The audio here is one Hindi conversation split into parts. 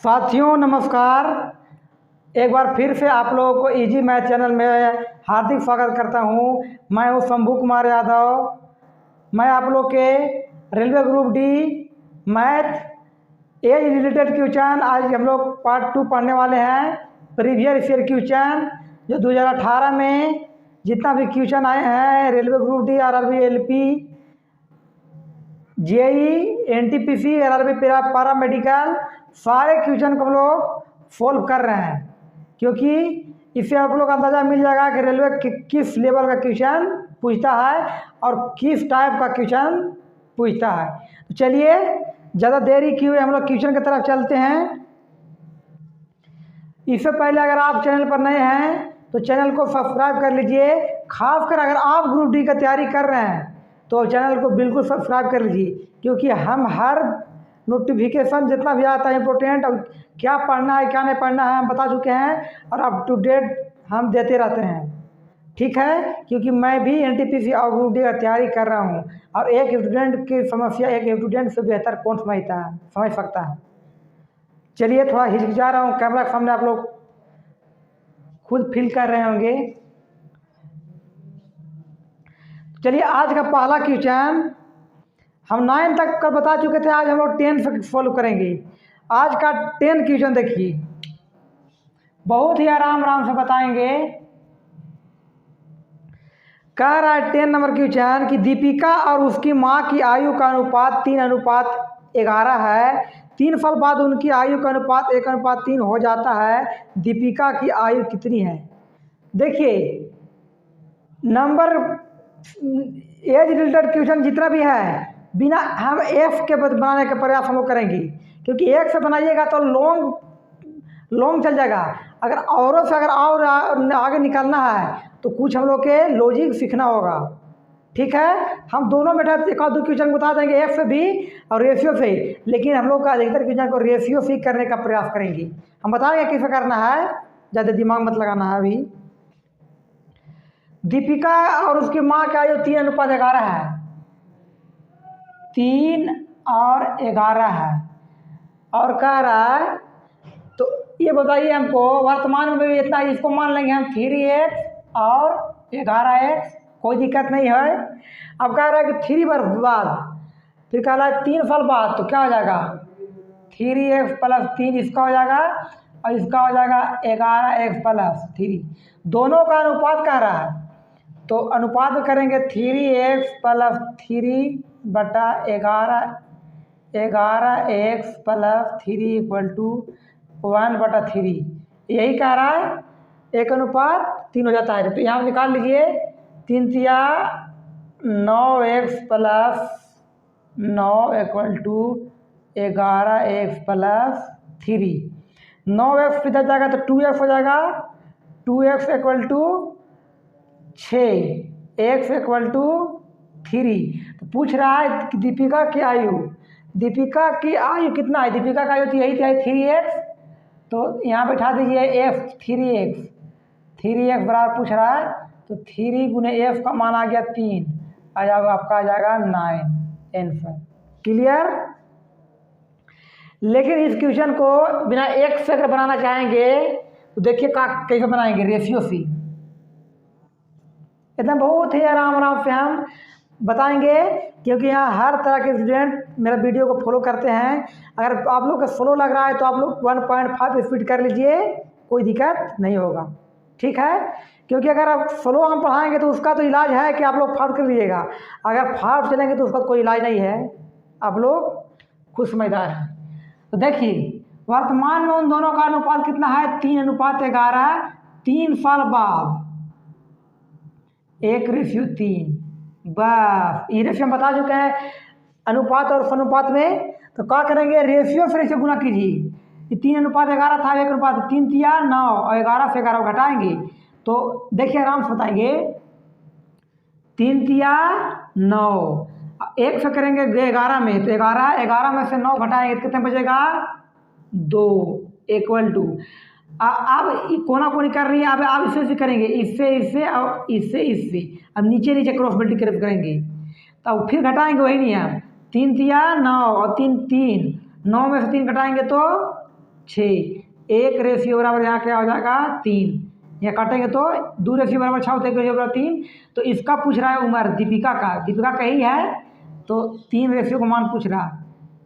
साथियों नमस्कार। एक बार फिर से आप लोगों को इजी मैथ चैनल में हार्दिक स्वागत करता हूं। मैं हूं शंभू कुमार यादव। मैं आप लोग के railway group D math age related question आज हम लोग पार्ट 2 पढ़ने वाले हैं। प्रीवियस ईयर क्वेश्चन जो 2018 में जितना भी क्वेश्चन आए हैं railway group D, RRB, LP, JE, NTPC, RRB paramedical, सारे क्वेश्चन को हम लोग सॉल्व कर रहे हैं, क्योंकि इससे आप लोग अंदाज़ा मिल जाएगा कि रेलवे किस लेवल का क्वेश्चन पूछता है और किस टाइप का क्वेश्चन पूछता है। तो चलिए ज़्यादा देरी किए हम लोग क्वेश्चन की तरफ चलते हैं। इससे पहले अगर आप चैनल पर नए हैं तो चैनल को सब्सक्राइब कर लीजिए। खासकर अगर आप ग्रुप डी की तैयारी कर रहे हैं तो चैनल को बिल्कुल सब्सक्राइब कर लीजिए, क्योंकि हम हर नोटिफिकेशन जितना भी आता है इम्पोर्टेंट और क्या पढ़ना है क्या नहीं पढ़ना है हम बता चुके हैं और अप टू डेट हम देते रहते हैं। ठीक है, क्योंकि मैं भी एनटीपीसी और ग्रुप डी का तैयारी कर रहा हूँ और एक स्टूडेंट की समस्या एक स्टूडेंट से बेहतर कौन समझ सकता है। चलिए, थोड़ा हिचकिचा रहा हूँ, कैमरा के सामने आप लोग खुद फील कर रहे होंगे। चलिए, आज का पहला क्वेश्चन हम 9 तक का बता चुके थे, आज हम लोग 10 से सॉल्व करेंगे। आज का 10 क्वेश्चन देखिए, बहुत ही आराम से बताएंगे। कह रहा है 10 नंबर क्वेश्चन कि दीपिका और उसकी माँ की आयु का अनुपात 3:11 है। 3 साल बाद उनकी आयु का अनुपात 1:3 हो जाता है। दीपिका की आयु कितनी है? देखिए, नंबर एज रिलेटेड क्वेश्चन जितना भी है बिना हम एफ के बनाने का प्रयास हम लोग करेंगे, क्योंकि एक से बनाइएगा तो लॉन्ग चल जाएगा। अगर औरों से अगर और आगे निकलना है तो कुछ हम लोग के लॉजिक सीखना होगा। ठीक है, हम दोनों में एक और दो क्वेश्चन बता देंगे, एफ से भी और रेशियो से, लेकिन हम लोग का अधिकतर क्वेश्चन को रेशियो से करने का प्रयास करेंगे। हम बताएंगे कैसे करना है, ज़्यादा दिमाग मत लगाना है। अभी दीपिका और उसकी माँ की आयु 3:11 है। 3 और 11 है और कह रहा है, तो ये बताइए हमको वर्तमान में भी इतना, इसको मान लेंगे हम 3x और 11x, कोई दिक्कत नहीं है। अब कह रहा है कि 3 वर्ष बाद, फिर कह रहा है 3 साल बाद, तो क्या हो जाएगा 3x + 3 इसका हो जाएगा और इसका हो जाएगा 11x + 3। दोनों का अनुपात कह रहा है, तो अनुपात में करेंगे 3x + 3 बटा 11x + 3 = 1/3। यही कह रहा है, 1:3 हो जाता है। तो यहाँ निकाल लीजिए, 3 तिया 9x + 9 = 11x + 3। 9x इधर जाएगा तो 2x हो जाएगा, 2x = 6, x = 3। तो पूछ रहा है कि दीपिका की आयु कितना है। दीपिका का आयु तो यही था 3x, तो यहाँ बैठा दीजिए f 3x बराबर पूछ रहा है, तो 3 × f का मान आ गया 3, आ जाएगा आपका, आ जाएगा 9 आंसर। क्लियर? लेकिन इस क्वेश्चन को बिना एक से अगर बनाना चाहेंगे तो देखिए कैसे बनाएंगे, रेशियो से। इतना बहुत ही आराम से हम बताएंगे, क्योंकि यहाँ हर तरह के स्टूडेंट मेरा वीडियो को फॉलो करते हैं। अगर आप लोग का स्लो लग रहा है तो आप लोग 1.5 स्पीड कर लीजिए, कोई दिक्कत नहीं होगा। ठीक है, क्योंकि अगर आप स्लो हम पढ़ाएंगे तो उसका तो इलाज है कि आप लोग फास्ट कर लीजिएगा। अगर फास्ट चलेंगे तो उसका कोई इलाज नहीं है। आप लोग खुद समझदार हैं। तो देखिए, वर्तमान में उन दोनों का अनुपात कितना है, 3:11। 3 साल बाद 1:3, बस ये रेशियो हम बता चुके हैं अनुपात और अनुपात में। तो क्या करेंगे, रेशियो से रेशियो गुना कीजिए। ये 3:11 था, 1:3 तिया 9 और 11 से 11 घटाएंगे तो देखिए आराम से बताएंगे, 3 तिया 9, 1 से करेंगे 11 में, तो 11 में से 9 घटाएंगे तो कितने बचेगा 2 = अब कोना कोनी कर रही है। अब आप इससे करेंगे, इससे और इससे। अब नीचे क्रॉस मल्टीप्लाई करेंगे तो फिर घटाएंगे, वही नहीं है। 3 तिया 9 और 3 9 में से 3 घटाएंगे तो 6, 1 रेशियो बराबर यहाँ क्या हो जाएगा 3, यहाँ काटेंगे तो 2 रेशियो बराबर 6 होता है, 1 रेशियो बराबर 3। तो इसका पूछ रहा है उम्र दीपिका का ही है, तो 3 रेशियो का मान पूछ रहा,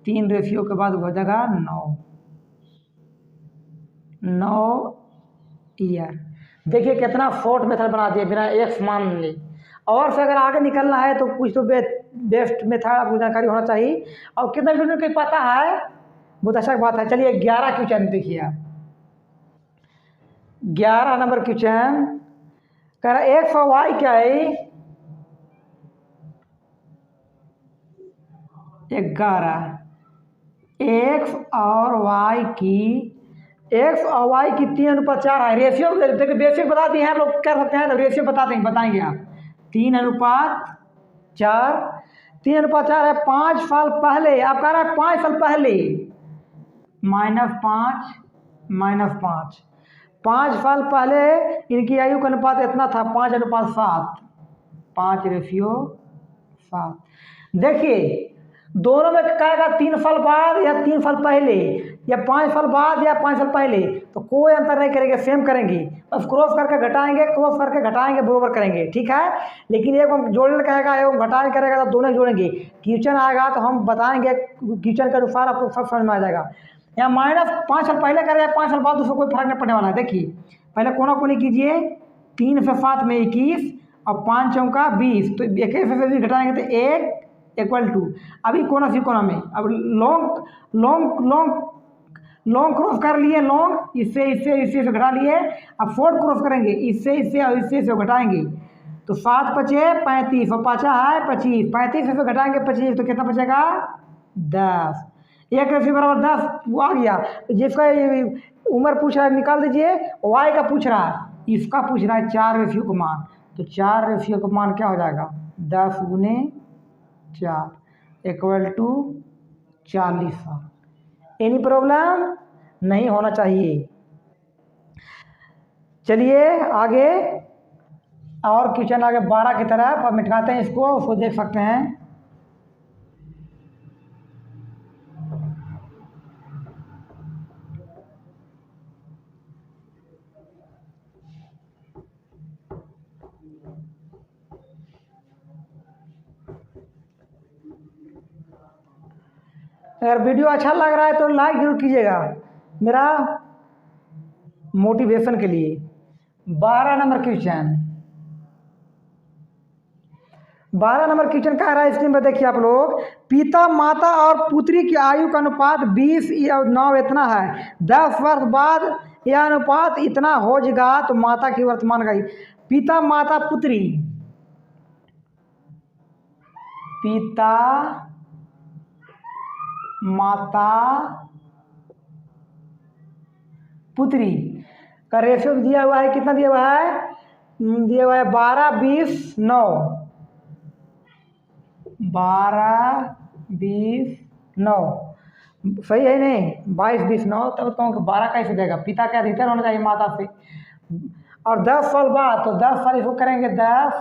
3 रेशियो के बाद हो जाएगा 9 ईयर। देखिए कितना शॉर्ट मेथड बना दिया बिना एक्स मान ले। और से अगर आगे निकलना है तो कुछ तो बेस्ट मेथड आपको जानकारी होना चाहिए। और कितना स्टूडेंट को पता है, बहुत अच्छा बात है। चलिए 11 क्वेश्चन देखिए आप, 11 नंबर क्वेश्चन कह रहा है एक्स और वाई क्या है 11, एक्स और वाई की 3:4 है। रेशियो देखिए बेसिक बता दिए हैं, आप लोग कर सकते हैं, तो रेशियो बताएंगे आप 3:4, 3:4 है। 5 साल पहले आप कह रहा है 5 साल पहले -5, 5 साल पहले इनकी आयु का अनुपात इतना था 5:7, 5:7। देखिए दोनों में कहेगा 3 साल बाद या 3 साल पहले या 5 साल बाद या 5 साल पहले, तो कोई अंतर नहीं करेंगे, सेम करेंगे, बस क्रॉस करके घटाएंगे बरोबर करेंगे, ठीक है। लेकिन एक हम जोड़ने कहेगा एवं घटाने करेगा तो दोनों जोड़ेंगे। क्वेश्चन आएगा तो हम बताएंगे क्वेश्चन के अनुसार, आपको सब समझ में आ जाएगा। यहाँ -5 साल पहले करेगा 5 साल बाद उसको कोई फर्क नहीं पड़ने वाला है। देखिए पहले कोना कोनी कीजिए, 3 से 7 में 21 और 5 चौका 20, तो 21 से 20 घटाएंगे तो 1 = अभी कोना सी कोना में अब लॉन्ग क्रॉस कर लिए, लॉन्ग इससे घटा लिए। अब फोर्थ क्रॉस करेंगे, इससे और इससे घटाएंगे तो 7 × 5 = 35 और 5 है 25, 35 से घटाएंगे 25 तो कितना बचेगा 10। 1 रेशियो बराबर 10 वो आ गया। तो जिसका उम्र पूछ रहा है निकाल दीजिए। वाई का पूछ रहा है, इसका पूछ रहा है 4 रेशियो का मान, तो 4 रेशियो का मान क्या हो जाएगा 10 × 4 = 40 साल। एनी प्रॉब्लम नहीं होना चाहिए। चलिए आगे और क्वेश्चन आगे 12 की तरफ अब मिटाते हैं उसको देख सकते हैं। अगर वीडियो अच्छा लग रहा है तो लाइक जरूर कीजिएगा मेरा मोटिवेशन के लिए। 12 नंबर क्वेश्चन कह रहा है स्क्रीन पर देखिए आप लोग। पिता माता और पुत्री की आयु का अनुपात 20 और 9 इतना है, 10 वर्ष बाद यह अनुपात इतना हो जाएगा तो माता की वर्तमान आयु। पिता माता पुत्री, पिता माता पुत्री का रेशियो दिया हुआ है, कितना दिया हुआ है 12, 20, 9, 12, 20, 9 सही है नहीं 22, 20, 9, तब कहूँ कि 12 कैसे देगा। पिता का अधिकतर होना चाहिए माता से। और 10 साल बाद तो 10 साल इसको करेंगे 10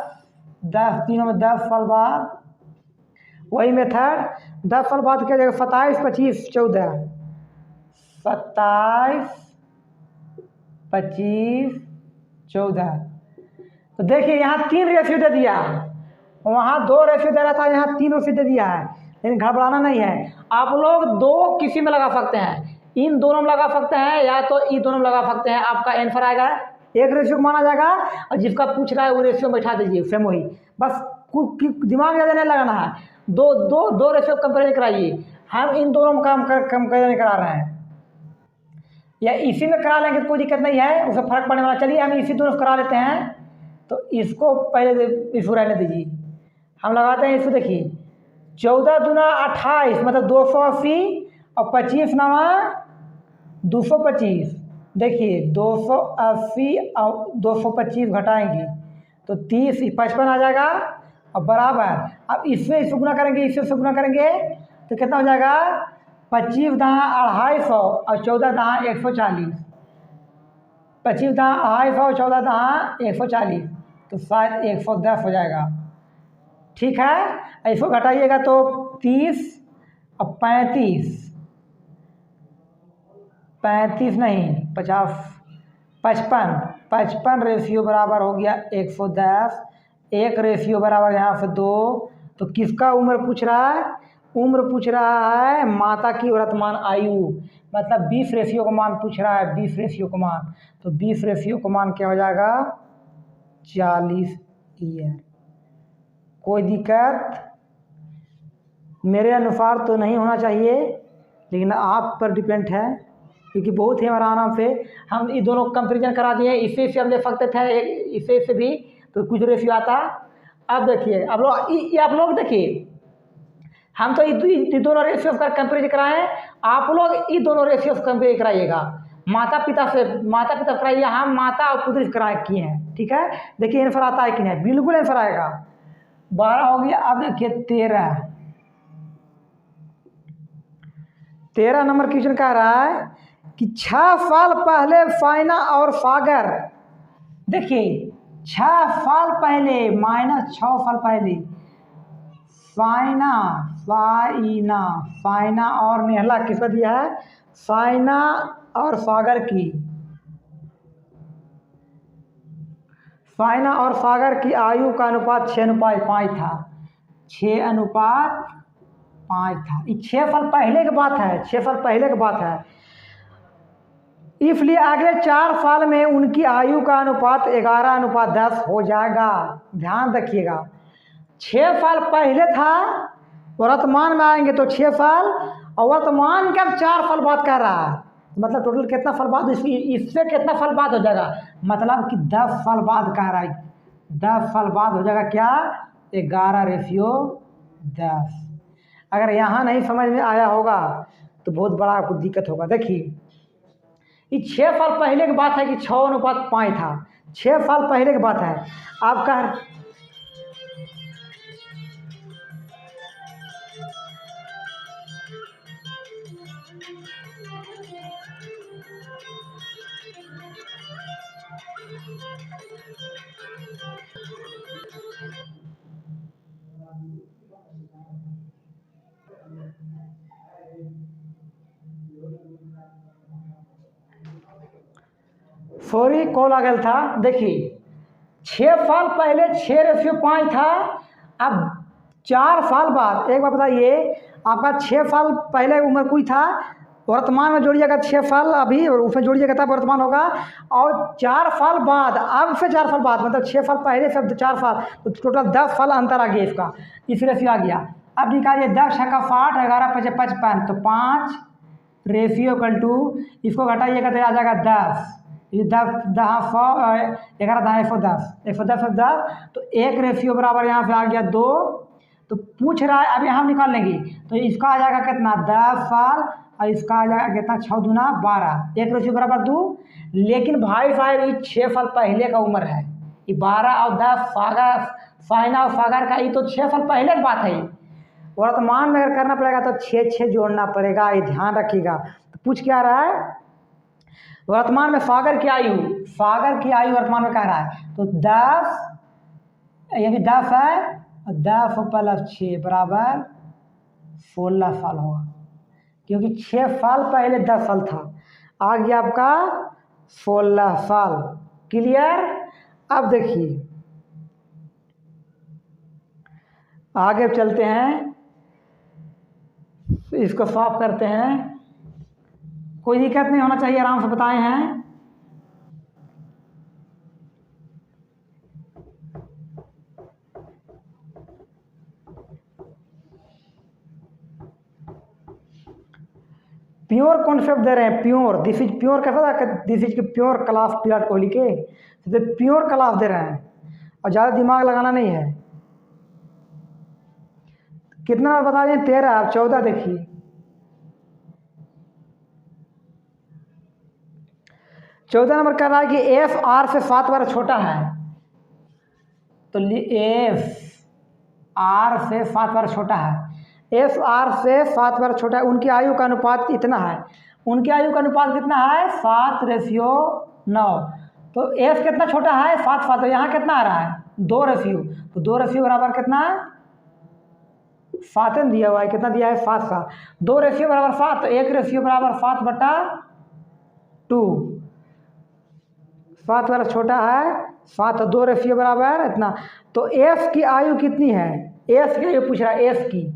तीनों में 10 साल बाद वही मेथड। 10 साल बाद क्या जाएगा 27, 25, 14, 27, 25, 14। तो देखिए यहाँ 3 रेशियो दे दिया, वहाँ 2 रेशियो दे रहा था, यहाँ 3 रेशियो दे दिया है। लेकिन घबराना नहीं है, आप लोग 2 किसी में लगा सकते हैं, इन दोनों में लगा सकते हैं या तो इन दोनों में लगा सकते हैं। आपका आंसर आएगा 1 रेशियो माना जाएगा और जिसका पूछ रहा है वो रेशियो बैठा दीजिए सेम वही। बस दिमाग ज़्यादा नहीं लगाना है, दो रेशियो कंपेरिजन कराइए। हम इन दोनों में कंपेरिजन करा रहे हैं या इसी में करा लेंगे तो कोई दिक्कत नहीं है, उससे फर्क पड़ने वाला। चलिए हम इसी दोनों से करा लेते हैं, तो इसको पहले इसको रहने दीजिए, हम लगाते हैं इसको। देखिए 14 दूना 28 मतलब 280 और 25 नवा 225। देखिए 280 और 225 घटाएंगे तो 30, 55 आ जाएगा और बराबर। अब इसमें इससे गुना करेंगे, इससे गुना करेंगे तो कितना हो जाएगा 25 दहाँ 250 और 14 दहाँ 140, 25 दहाँ 250 और 14 दहाँ 140 तो शायद 110 हो जाएगा। ठीक है, इसको घटाइएगा तो 30 और 35 35 नहीं 50, 55, 55 रेशियो बराबर हो गया 110, एक रेशियो बराबर यहाँ से 2। तो किसका उम्र पूछ रहा है? उम्र पूछ रहा है माता की वर्तमान आयु, मतलब 20 रेशियो का मान पूछ रहा है, 20 रेशियो का मान। तो 20 रेशियो का मान क्या हो जाएगा? 40 ईयर। कोई दिक्कत मेरे अनुसार तो नहीं होना चाहिए, लेकिन आप पर डिपेंड है, क्योंकि बहुत ही आराम से हम ये दोनों कंपेरिजन करा दिए। इससे हम ले सकते थे, इससे भी तो कुछ रेशियो आता। अब देखिए अब लोग ये आप लोग देखिए, हम तो ये दोनों रेशियो का कंपेरिजन कराएं, आप लोग ये दोनों रेशियो से कंपेयर कराइएगा। माता पिता कराइए, हम माता और पुत्र से कराए किए हैं, ठीक है। देखिए आंसर आता है कि नहीं? बिल्कुल आंसर आएगा। 12 हो गया। अब देखिए 13 नंबर क्वेश्चन कह रहा है कि 6 साल पहले फाइना और सागर, देखिए 6 साल पहले माइनस 6 साल पहले फाइना और नेहला किसका दिया है? फाइना और सागर की, फाइना और सागर की आयु का अनुपात 6:5 था। 6:5 था। ये 6 साल पहले की बात है, 6 साल पहले की बात है। इसलिए अगले 4 साल में उनकी आयु का अनुपात 11:10 हो जाएगा। ध्यान रखिएगा, 6 साल पहले था, वर्तमान में आएंगे तो 6 साल, और वर्तमान का 4 साल बाद कह रहा है, मतलब टोटल कितना साल बाद? इससे कितना साल बाद हो जाएगा? मतलब कि 10 साल बाद कह रहा है। 10 साल बाद हो जाएगा क्या? 11:10। अगर यहाँ नहीं समझ में आया होगा तो बहुत बड़ा कुछ दिक्कत होगा। देखिए ये 6 साल पहले की बात है कि 6:5 था, 6 साल पहले की बात है। आप कह सॉरी कॉल आ गया था। देखिए 6 साल पहले 6:5 था, अब 4 साल बाद, एक बार बताइए, आपका 6 साल पहले उम्र कोई था, वर्तमान में जोड़िएगा 6 साल अभी, और उसमें जोड़िएगा तब वर्तमान होगा। और 4 साल बाद, अब से 4 साल बाद, मतलब 6 साल पहले से 4 साल, तो टोटल 10 साल अंतर आ गया इसका, इस रेशियो आ गया। अब निकालिए 10 छक्का 60, 11 5 55, तो 5 रेशियो इक्वल टू, इसको घटाइएगा तो आ जाएगा 10, ये 10 10 100, 11 10 110, 110 और 10, तो एक रेशियो बराबर यहाँ से आ गया 2। तो पूछ रहा है, अब यहाँ निकाल लेंगे तो इसका आ जाएगा कितना? 10 साल, और इसका आ जाएगा कितना? 6 दूना 12, एक रेशियो बराबर 2। लेकिन भाई साहब ये 6 साल पहले का उम्र है, ये 12 और 10 सागर, फाइना और सागर का, ये तो 6 साल पहले की बात है। वर्तमान में अगर करना पड़ेगा तो 6 जोड़ना पड़ेगा, ये ध्यान रखिएगा। तो पूछ क्या रहा है? वर्तमान में सागर की आयु, सागर की आयु वर्तमान में कह रहा है, तो 10, ये भी 10 है, 10 + 6 बराबर 16 साल होगा, क्योंकि 6 साल पहले 10 साल था, आ गया आपका 16 साल। क्लियर? अब देखिए आगे चलते हैं, इसको सॉल्व करते हैं। कोई दिक्कत नहीं होना चाहिए, आराम से बताए हैं। प्योर कॉन्सेप्ट दे रहे हैं, प्योर, दिस इज प्योर, कैसा था? This is pure class Virat Kohli के, तो प्योर क्लास दे रहे हैं, और ज़्यादा दिमाग लगाना नहीं है। कितना बता दें? 13, आप 14 देखिए। 14 नंबर कह रहा है कि एफ आर से 7 बार छोटा है, तो एफ आर से 7 बार छोटा है, एफ आर से 7 बार छोटा है, उनकी आयु का अनुपात इतना है, उनकी आयु का अनुपात कितना है? 7:9। तो एफ कितना छोटा है? 7, तो यहाँ कितना आ रहा है? 2 रेशियो, तो 2 रेशियो बराबर कितना है? 7 दिया हुआ है, कितना दिया है? 7 2 रेशियो बराबर 7, तो 1 रेशियो बराबर 7/। 2, 7 वाला छोटा है 7 और 2 रेशियो बराबर इतना। तो एस की आयु कितनी है, एस की आयु पूछ रहा है, एस की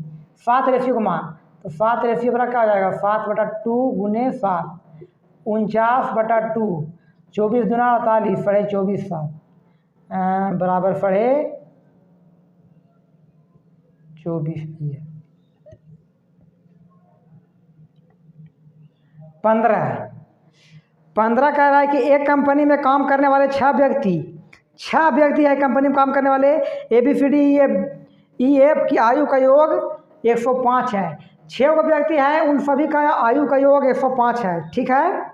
7 रेशियो का मान, तो 7 रेशियो बराबर क्या हो जाएगा 7/2 गुने 7, 49/2, 24 दूना 48, पढ़े 24 7 बराबर पढ़े 24 है 15 कह रहा है कि एक कंपनी में काम करने वाले 6 व्यक्ति है कंपनी में काम करने वाले, ABCD EF की आयु का योग 105 है। 6 व्यक्ति हैं, उन सभी का आयु का योग 105 है, ठीक है।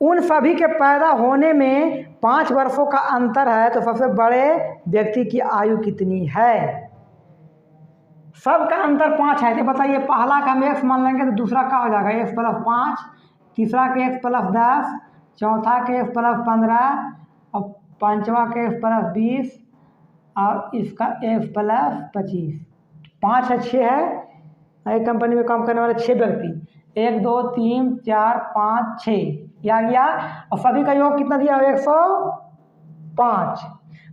उन सभी के पैदा होने में 5 वर्षों का अंतर है, तो सबसे बड़े व्यक्ति की आयु कितनी है। सबका अंतर 5 है, तो बताइए पहला का हम x मान लेंगे तो दूसरा का हो जाएगा x + 5, तीसरा के x + 10, चौथा के x + 15 और पांचवा के x + 20 और इसका x + 25। 5 है 6 है, एक कंपनी में काम करने वाले 6 व्यक्ति, 1 2 3 4 5 6 या गया, और सभी का योग कितना दिया 105।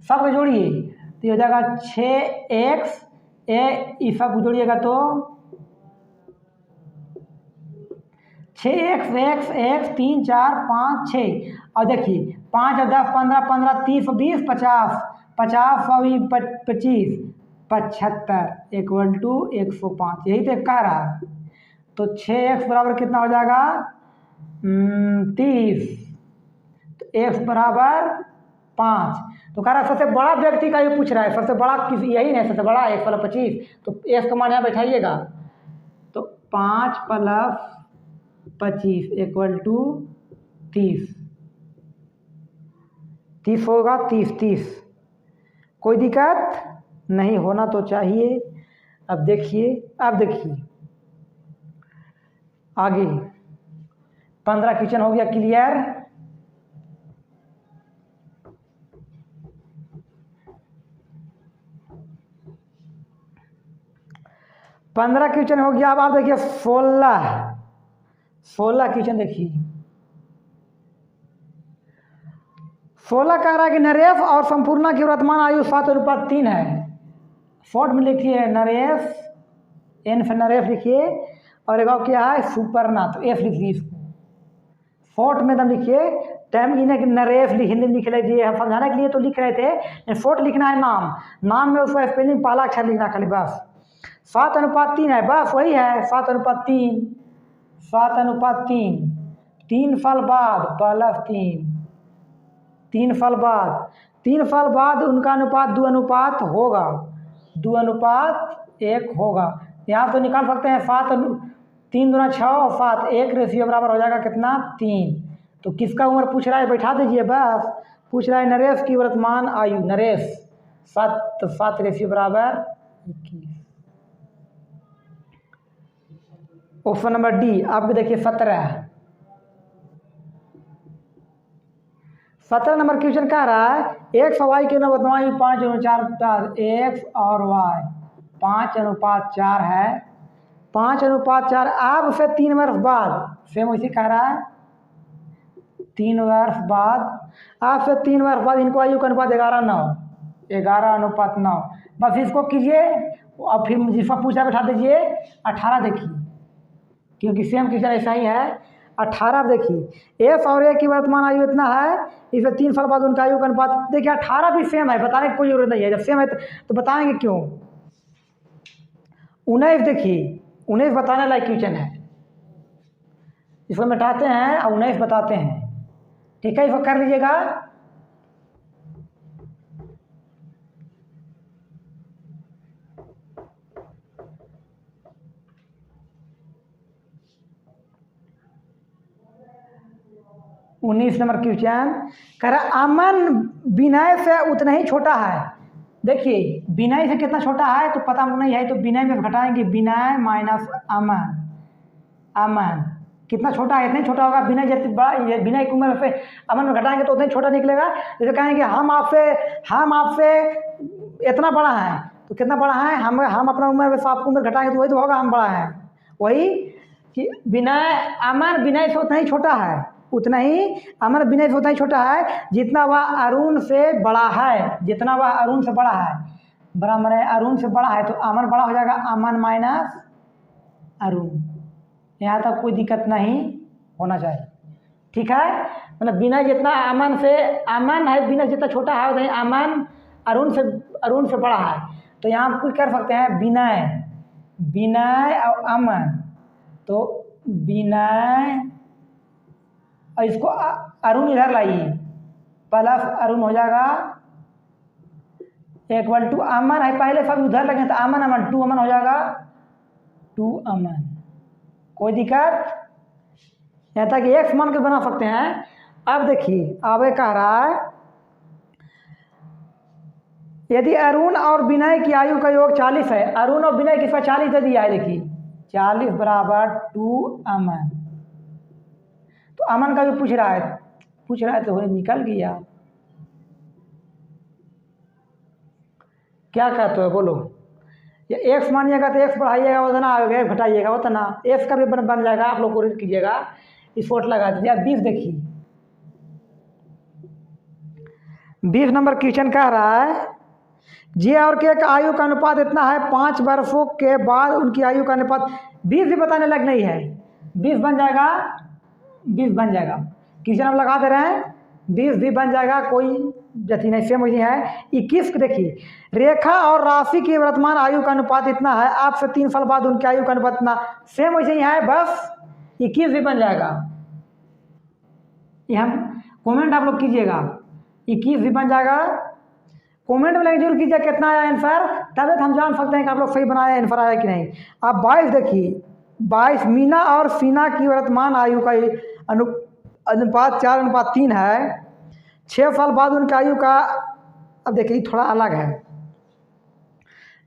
सबको जोड़िए तो ये हो जाएगा 6x इस सब जोड़िएगा तो 6x x 3 4 5 6, और देखिए 5 और 10 15 15 30 20 50 50 और 25 75 = 105, यही तो कह रहा है। तो 6x बराबर कितना हो जाएगा 30, तो x बराबर 5। तो कह रहा है सबसे बड़ा व्यक्ति का ये पूछ रहा है, सबसे बड़ा किसी यही नहीं, सबसे बड़ा 1 + 25, तो x का मान यहाँ बैठाइएगा, तो 5 + 25 = 30, 30 होगा 30। कोई दिक्कत नहीं, होना तो चाहिए। अब देखिए आगे 15 क्वेश्चन हो गया क्लियर। पंद्रह क्वेश्चन हो गया। अब आप देखिए 16 क्वेश्चन देखिए। 16 कह रहा है कि नरेश और संपूर्णा की वर्तमान आयु 7:3 है। शॉर्ट में लिखिए नरेश, एन फिर नरेश लिखिए, और एक और क्या है सुपर्णा, तो एफ लिखिए इसको। शॉर्ट में एकदम लिखिए, टाइम इन्हें नरेश हिंदी लिख लीजिए, हम समझाने के लिए तो लिख रहे थे। शॉर्ट लिखना है नाम में उसका स्पेलिंग पहला अक्षर लिखना खाली बस। 7:3 है, बस वही है 7:3। 7:3, 3 साल बाद +3, 3 साल बाद, 3 साल बाद उनका अनुपात 2 होगा, 2:1 होगा। यहाँ तो निकाल सकते हैं 3 दूना 6 और 7, 1 रेशियो बराबर हो जाएगा कितना 3। तो किसका उम्र पूछ रहा है बैठा दीजिए बस। पूछ रहा है नरेश की वर्तमान आयु, नरेश 7 रेशियो बराबर 21। Option number D. आपको देखिए 17 नंबर क्वेश्चन कह रहा है x और y के वर्तमान 5:4 x और y 5:4 है। 5:4 अब से 3 वर्ष बाद, सेम वैसे कह रहा है 3 वर्ष बाद, अब से 3 वर्ष बाद इनको आयु का अनुपात 11:9। बस इसको कीजिए और फिर जिसका पूछा बैठा दीजिए 18। देखिए क्योंकि सेम क्वेश्चन ऐसा ही है। 18 देखिए एफ और ए की वर्तमान आयु इतना है, इसे 3 साल बाद उनका आयु का अनुपात देखिए 18 भी सेम है, बताने की कोई जरूरत नहीं है। जब सेम है तो बताएंगे क्यों। 19 देखिए 19 बताने लायक क्वेश्चन है, इसको मिटाते हैं और 19 बताते हैं। ठीक है, इसको कर लीजिएगा। उन्नीस नंबर क्वेश्चन कह रहा अमन विनय से उतना ही छोटा है। देखिए विनय से कितना छोटा है तो पता नहीं है, तो विनय में घटाएंगे, विनय माइनस अमन कितना छोटा है, इतना ही छोटा होगा। विनय जितनी बड़ा, विनय की उम्र से अमन में घटाएंगे तो उतना ही छोटा निकलेगा। जैसे कहेंगे हम आपसे इतना बड़ा है, तो कितना बड़ा है हम अपना उम्र में आपको उम्र घटाएंगे तो वही तो होगा हम बड़ा है, वही कि विनय अमन विनय से उतना ही छोटा है, उतना ही अमन विनय से उतना ही छोटा है जितना वह अरुण से बड़ा है, जितना वह अरुण से बड़ा है। बड़ा मैंने अरुण से बड़ा है तो अमन बड़ा हो जाएगा, अमन माइनस अरुण। यहाँ तक कोई दिक्कत नहीं होना चाहिए, ठीक है। मतलब विनय जितना अमन से, अमन है विनय जितना छोटा है उतना ही अमन अरुण से बड़ा है। तो यहाँ हम कुछ कर सकते हैं, विनय और अमन, तो विनय और इसको अरुण इधर लाइए, प्लस अरुण हो जाएगा इक्वल टू अमन है, पहले सब उधर लगे तो अमन अमन 2 अमन हो जाएगा, 2 अमन। कोई दिक्कत? यहाँ तक एक मान के बना सकते हैं। अब देखिए आगे कह रहा है यदि अरुण और विनय की आयु का योग 40 है, अरुण और विनय किसका 40 दे दिया है, देखिए 40 बराबर 2 अमन। तो अमन का भी पूछ रहा है तो निकल गया। क्या कहते हो बोलो? ये एक्स मानिएगा तो एक्स बढ़ाइएगा उतना आगे, घटाइएगा उतना, एक्स का भी बन जाएगा। आप लोग कोशिश कीजिएगा, स्पोर्ट लगा दीजिए। अब 20 देखिए, 20 नंबर क्वेश्चन कह रहा है जे और के का आयु का अनुपात इतना है, 5 वर्षों के बाद उनकी आयु का अनुपात 20 भी बताने लग नहीं है, 20 बन जाएगा, 20 बन जाएगा। क्वेश्चन हम लगा दे रहे हैं, 20 भी बन जाएगा, कोई जति नहीं, सेम वही है। 21 देखिए, रेखा और राशि की वर्तमान आयु का अनुपात इतना है, आज से 3 साल बाद उनकी आयु का अनुपात इतना, सेम वैसे ही है, बस 21 भी बन जाएगा। ये हम कमेंट आप लोग कीजिएगा, 21 भी बन जाएगा। कमेंट में जरूर कीजिए कितना आया आंसर, तब हम जान सकते हैं कि आप लोग सही बनाया आंसर आया कि नहीं। अब 22 देखिए, 22 मीना और सीना की वर्तमान आयु का अनुपात 4:3 है, 6 साल बाद उनकी आयु का, अब देखिए थोड़ा अलग है।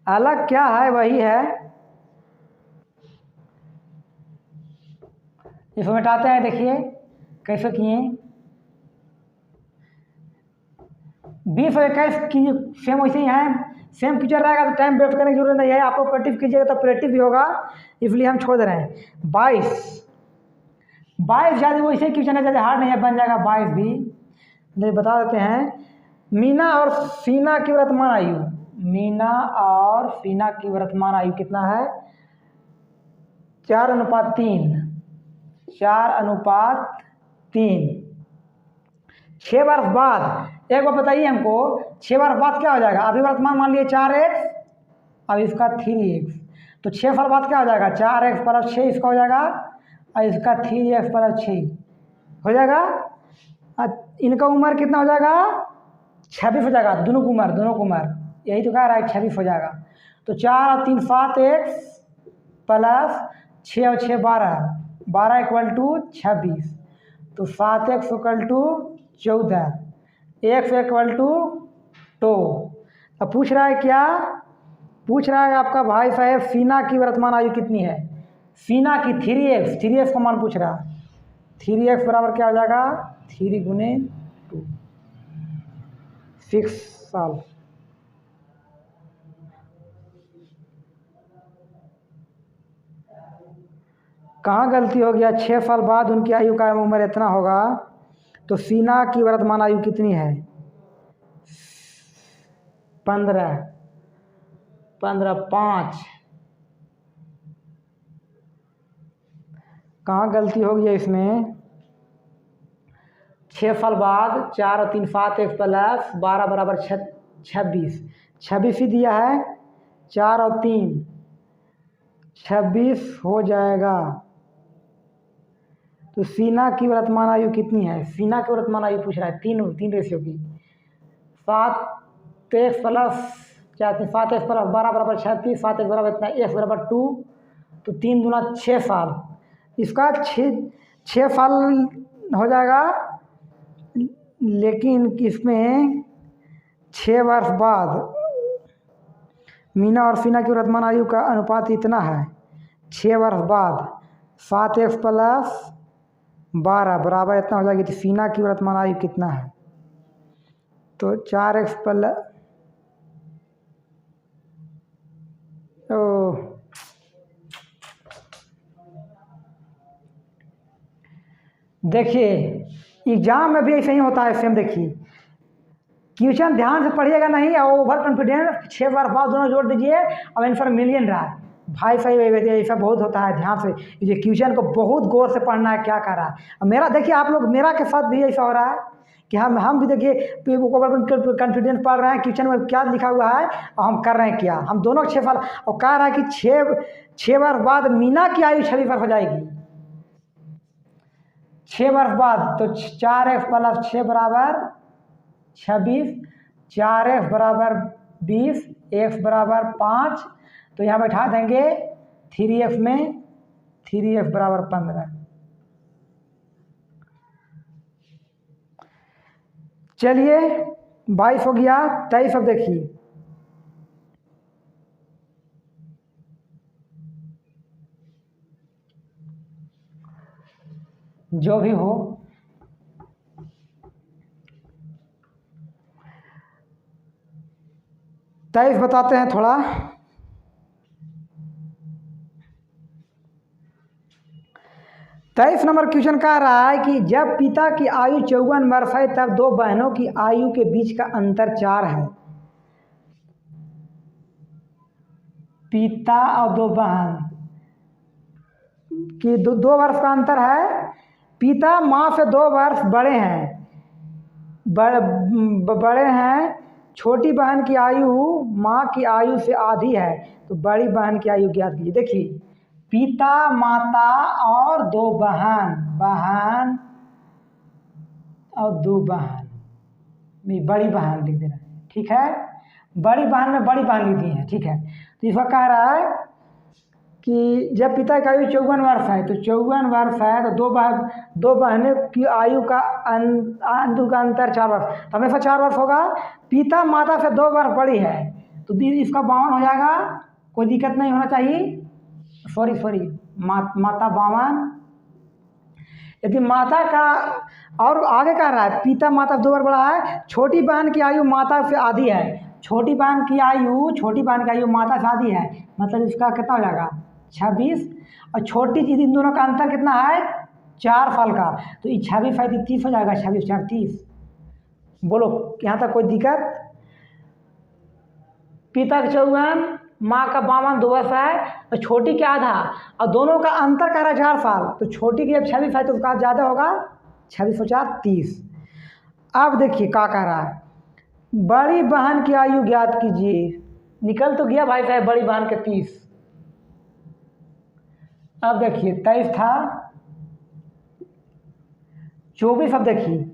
अलग क्या है? वही है, इसको मिटाते हैं, देखिए कैसे किए। 20 और 21 की सेम वैसे ही है, सेम फीचर रहेगा तो टाइम वेस्ट करने की जरूरत नहीं है। आप लोग प्रैक्टिस कीजिएगा तो प्रैक्टिस भी होगा, इसलिए हम छोड़ दे रहे हैं। 22 ज़्यादा वैसे क्वेश्चन है, ज़्यादा हार्ड नहीं है, बन जाएगा 22 भी। बता देते हैं, मीना और सीना की वर्तमान आयु, मीना और सीना की वर्तमान आयु कितना है? 4:3, 4:3। 6 वर्ष बाद, एक बार बताइए हमको, 6 वर्ष बाद क्या हो जाएगा? अभी वर्तमान मान लिए 4x, अब इसका 3x, तो 6 साल बाद क्या हो जाएगा? 4x + 6 इसका हो जाएगा, और इसका 3x + 6 हो जाएगा। इनका उम्र कितना हो जाएगा? 26 हो जाएगा, दोनों की उम्र यही तो कह रहा है, 26 हो जाएगा। तो 4 और 3 7x + 6 और 6 12, 12 = 26, तो 7x = 14, x = 2। अब पूछ रहा है क्या? पूछ रहा है आपका भाई साहब सीना की वर्तमान आयु कितनी है? सीना की 3x का मान पूछ रहा। 3x बराबर क्या हो जाएगा? 3 × 2, 6 साल। कहाँ गलती हो गया? 6 साल बाद उनकी आयु का उम्र इतना होगा, तो सीना की वर्तमान आयु कितनी है? 15, 5। कहाँ गलती हो गई है इसमें? 6 साल बाद 4 और 3 7x + 12 बराबर 26, 26 ही दिया है, 4 और 3 26 हो जाएगा। तो सीना की वर्तमान आयु कितनी है? सीना की वर्तमान आयु पूछ रहा है, 3 रेशियो की। 7x + 7x + 12 बराबर 36, 7x बराबर इतना, x बराबर 2, तो 3 दूना 6 साल, इसका 6 साल हो जाएगा। लेकिन इसमें 6 वर्ष बाद मीना और सीना की वर्तमान आयु का अनुपात इतना है, 6 वर्ष बाद 7x + 12 बराबर इतना हो जाएगी। तो सीना की वर्तमान आयु कितना है? तो 4x + देखिए एग्जाम में भी ऐसे ही होता है सेम। देखिए क्वेश्चन ध्यान से पढ़िएगा नहीं और ओवर कॉन्फिडेंस 6 बार बाद दोनों जोड़ दीजिए और आंसर मिलियन रहा है। भाई साहब ऐसा बहुत होता है, ध्यान से ये क्वेश्चन को बहुत गौर से पढ़ना है क्या कर रहा है। अब मेरा देखिए आप लोग, मेरा के साथ भी ऐसा हो रहा है कि हम भी देखिए ओवर कॉन्फिडेंस पढ़ रहे हैं, क्वेश्चन में क्या लिखा हुआ है और हम कर रहे हैं क्या। हम दोनों 6 साल और कह रहा है कि 6 वर्ष बाद मीना की आयु 26 वर्ष हो जाएगी। 6 वर्ष बाद तो 4x + 6 बराबर 26, 4x बराबर 20, x बराबर 5, तो यहाँ बैठा देंगे 3x में, 3x बराबर 15। चलिए 22 हो गया, 23 अब देखिए। जो भी हो, तेईस बताते हैं थोड़ा। तेईस नंबर क्वेश्चन कह रहा है कि जब पिता की आयु 54 वर्ष है तब दो बहनों की आयु के बीच का अंतर 4 है। पिता और दो बहन की 2 वर्ष का अंतर है। पिता माँ से 2 वर्ष बड़े हैं, बड़े हैं। छोटी बहन की आयु माँ की आयु से आधी है, तो बड़ी बहन की आयु ज्ञात कीजिए। देखिए पिता, माता और 2 बहन, बहन और 2 बहन, बड़ी बहन लिख देना, ठीक है। बड़ी बहन में बड़ी बहन लिख दी है, ठीक है। तो इसका कह रहा है कि जब पिता की आयु 54 वर्ष है, तो 54 वर्ष है तो 2 बहनों की आयु का अंतर 4 वर्ष, तो हमेशा 4 वर्ष होगा। पिता माता से 2 वर्ष बड़ी है, तो इसका 52 हो जाएगा, कोई दिक्कत नहीं होना चाहिए। सॉरी माता 52। यदि माता का और आगे कह रहा है पिता माता 2 वर्ष बड़ा है, छोटी बहन की आयु माता से आधी है। छोटी बहन की आयु माता से आधी है, मतलब इसका कितना हो जाएगा 26। और छोटी चीज़ इन दोनों का अंतर कितना है 4 साल का, तो ये 26 है 30 हो जाएगा, 26 4 30। बोलो यहाँ तक कोई दिक्कत? पिता का 54, माँ का 52, 2 वर्ष है, और छोटी के आधा, और दोनों का अंतर कह रहा है 4 साल, तो छोटी की जब 26 है तो उसका ज़्यादा होगा, 26 और 4 30। अब देखिए क्या कह रहा है, बड़ी बहन की आयु ज्ञात कीजिए। निकल तो गया भाई साहब बड़ी बहन के 30। अब देखिए 23 था, 24 अब देखिए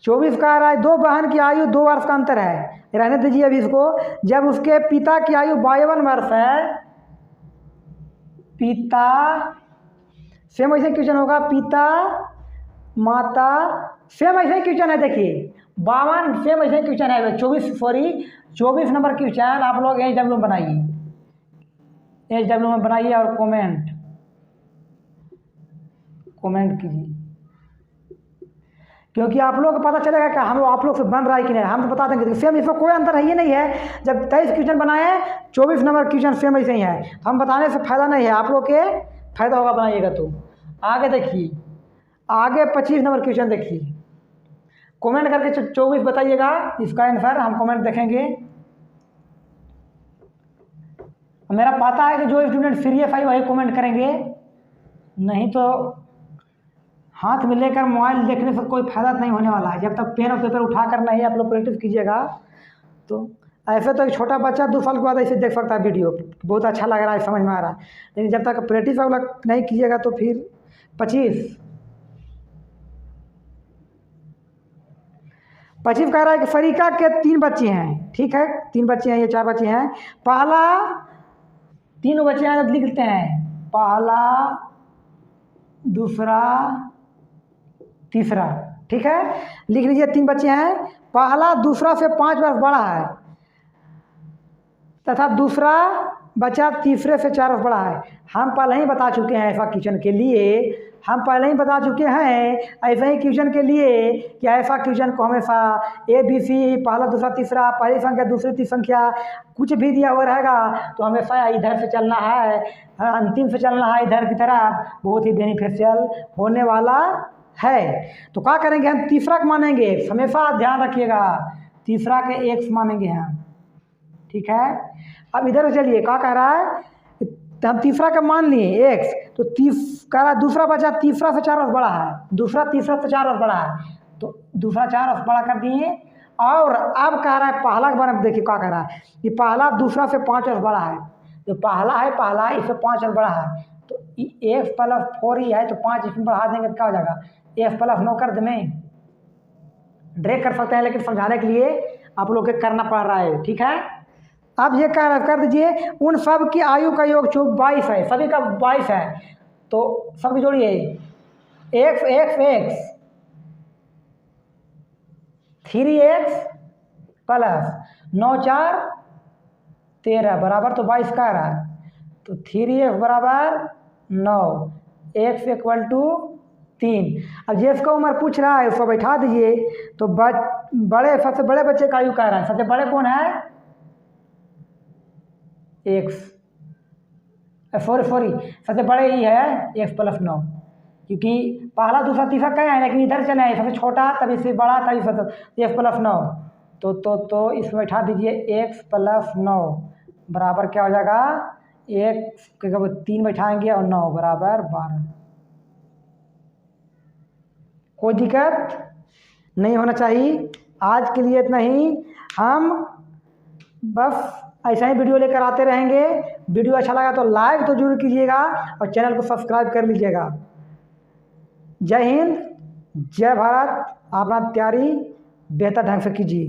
24 कह रहा है 2 बहन की आयु 2 वर्ष का अंतर है। रहने दीजिए अभी इसको। जब उसके पिता की आयु 52 वर्ष है, पिता सेम ऐसे क्वेश्चन होगा, पिता माता सेम ऐसे क्वेश्चन है। देखिए 52 सेम ऐसे क्वेश्चन है। 24 नंबर क्वेश्चन आप लोग HW में बनाइए, HW में बनाइए और कमेंट कीजिए, क्योंकि आप लोग को पता चलेगा कि आप लोग से बन रहा है कि नहीं। हम तो बता देंगे सेम, इसमें कोई अंतर है ही नहीं है। जब 23 क्वेश्चन बनाए 24 नंबर क्वेश्चन सेम ऐसे ही है, तो हम बताने से फ़ायदा नहीं है, आप लोग के फायदा होगा बनाइएगा। तो आगे देखिए, आगे 25 नंबर क्वेश्चन देखिए, कमेंट करके 24 बताइएगा इसका आंसर, हम कमेंट देखेंगे। मेरा पता है कि जो स्टूडेंट सीरियस है वही कमेंट करेंगे, नहीं तो हाथ में लेकर मोबाइल देखने से कोई फायदा नहीं होने वाला है। जब तक पेन और पेपर उठा कर नहीं आप लोग प्रैक्टिस कीजिएगा, तो ऐसे तो एक छोटा बच्चा 2 साल के बाद ऐसे देख सकता है वीडियो, बहुत अच्छा लग रहा है, समझ में आ रहा है, लेकिन जब तक प्रैक्टिस वाला नहीं कीजिएगा तो फिर 25 कह रहा है कि फरीका के 3 बच्चे हैं, ठीक है 3 बच्चे हैं, ये 4 बच्चे हैं। पहला 3 बच्चे हैं, लिखते हैं पहला, दूसरा, तीसरा, ठीक है लिख लीजिए। 3 बच्चे हैं, पहला दूसरा से 5 वर्ष बड़ा है, तथा दूसरा बच्चा तीसरे से 4 वर्ष बड़ा है। हम पहले ही बता चुके हैं ऐसा क्वेश्चन के लिए, हम पहले ही बता चुके हैं ऐसे ही क्वेश्चन के लिए कि ऐसा क्वेश्चन को हमेशा ABC पहला दूसरा तीसरा, पहली संख्या दूसरी तीसरी संख्या कुछ भी दिया हुआ रहेगा तो हमेशा इधर से चलना है, अंतिम से चलना है इधर की तरफ, बहुत ही बेनिफिशियल होने वाला है। तो क्या करेंगे हम, तीसरा को मानेंगे x, हमेशा ध्यान रखिएगा तीसरा के x मानेंगे हम, ठीक है। अब इधर चलिए क्या कह रहा है, हम तीसरा का मान लिए x, तो कह रहा है दूसरा बचा तीसरा से 4 वर्ष बड़ा है, दूसरा तीसरा से 4 वर्ष बड़ा है, तो दूसरा 4 वर्ष बड़ा कर दिए। और अब कह रहा है पहला के बारे में, देखिए क्या कह रहा है कि पहला दूसरा से 5 वर्ष बड़ा है, तो पहला इससे 5 वर्ष बड़ा है, तो x प्लस 4 ही है, तो 5 इसमें बढ़ा देंगे तो क्या हो जाएगा, x प्लस 9 कर दें। ड्रैग कर सकते हैं, लेकिन समझाने के लिए आप लोग को करना पड़ रहा है, ठीक है। अब ये कर दीजिए, उन सब की आयु का योग 22 है, सभी का 22 है, तो सबकी जोड़िए x x x 3x plus 9 4 13 बराबर, तो 22 का रहा है, तो 3x बराबर 9, x इक्वल टू 3। अब जिसको उम्र पूछ रहा है उसको बैठा दीजिए, तो बड़े सबसे बड़े बच्चे का आयु कह रहा है, सबसे बड़े कौन है, x, सॉरी सबसे बड़े ही है x प्लस 9, क्योंकि पहला दूसरा तीसरा कहे हैं, लेकिन इधर चले हैं सबसे छोटा तब इससे बड़ा तब इससे x प्लस 9, तो इसमें बैठा दीजिए x प्लस 9 बराबर क्या हो जाएगा, 1 के 3 बैठाएंगे और 9 बराबर 12। कोई दिक्कत नहीं होना चाहिए। आज के लिए इतना ही, हम बस ऐसा ही वीडियो लेकर आते रहेंगे। वीडियो अच्छा लगा तो लाइक तो जरूर कीजिएगा और चैनल को सब्सक्राइब कर लीजिएगा। जय हिंद, जय भारत। अपना तैयारी बेहतर ढंग से कीजिए।